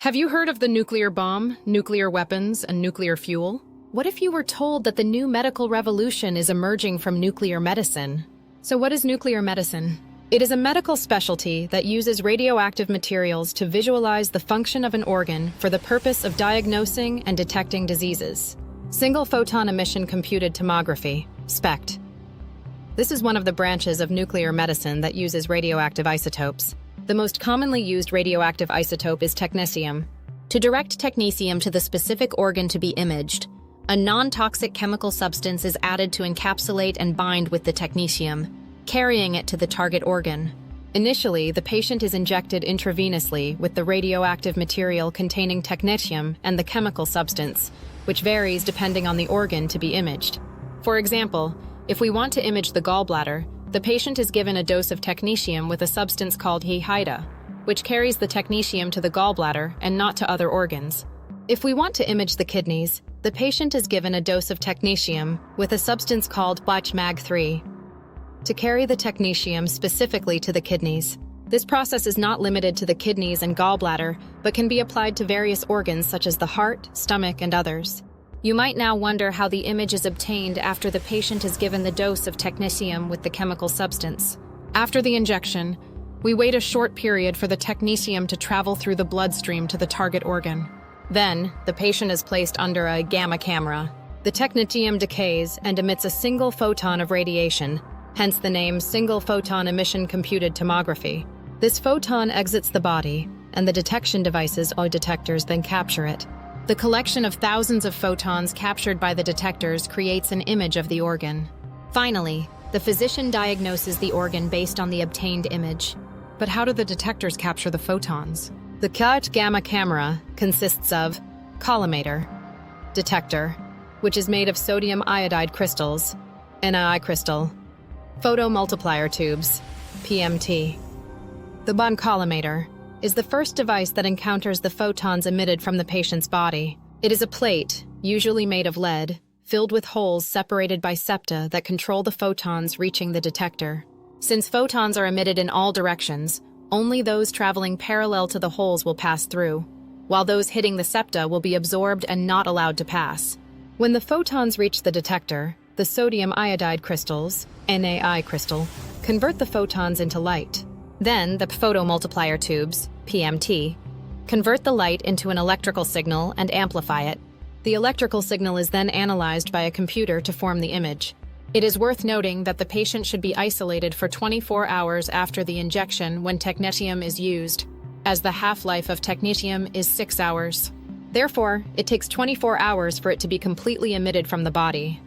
Have you heard of the nuclear bomb, nuclear weapons, and nuclear fuel? What if you were told that the new medical revolution is emerging from nuclear medicine? So what is nuclear medicine? It is a medical specialty that uses radioactive materials to visualize the function of an organ for the purpose of diagnosing and detecting diseases. Single photon emission computed tomography, SPECT. This is one of the branches of nuclear medicine that uses radioactive isotopes. The most commonly used radioactive isotope is technetium. To direct technetium to the specific organ to be imaged, a non-toxic chemical substance is added to encapsulate and bind with the technetium, carrying it to the target organ. Initially, the patient is injected intravenously with the radioactive material containing technetium and the chemical substance, which varies depending on the organ to be imaged. For example, if we want to image the gallbladder, the patient is given a dose of technetium with a substance called HIDA, which carries the technetium to the gallbladder and not to other organs. If we want to image the kidneys, the patient is given a dose of technetium with a substance called BACH-MAG3 to carry the technetium specifically to the kidneys. This process is not limited to the kidneys and gallbladder, but can be applied to various organs such as the heart, stomach, and others. You might now wonder how the image is obtained after the patient is given the dose of technetium with the chemical substance. After the injection, we wait a short period for the technetium to travel through the bloodstream to the target organ. Then, the patient is placed under a gamma camera. The technetium decays and emits a single photon of radiation, hence the name single photon emission computed tomography. This photon exits the body, and the detection devices or detectors then capture it. The collection of thousands of photons captured by the detectors creates an image of the organ. Finally, the physician diagnoses the organ based on the obtained image. But how do the detectors capture the photons? The CAT gamma camera consists of collimator, detector, which is made of sodium iodide crystals, NiI crystal, photomultiplier tubes, PMT. The bond collimator is the first device that encounters the photons emitted from the patient's body. It is a plate, usually made of lead, filled with holes separated by septa that control the photons reaching the detector. Since photons are emitted in all directions, only those traveling parallel to the holes will pass through, while those hitting the septa will be absorbed and not allowed to pass. When the photons reach the detector, the sodium iodide crystals, NaI crystal, convert the photons into light. Then, the photomultiplier tubes, PMT, convert the light into an electrical signal and amplify it. The electrical signal is then analyzed by a computer to form the image. It is worth noting that the patient should be isolated for 24 hours after the injection when technetium is used, as the half-life of technetium is 6 hours. Therefore, it takes 24 hours for it to be completely emitted from the body.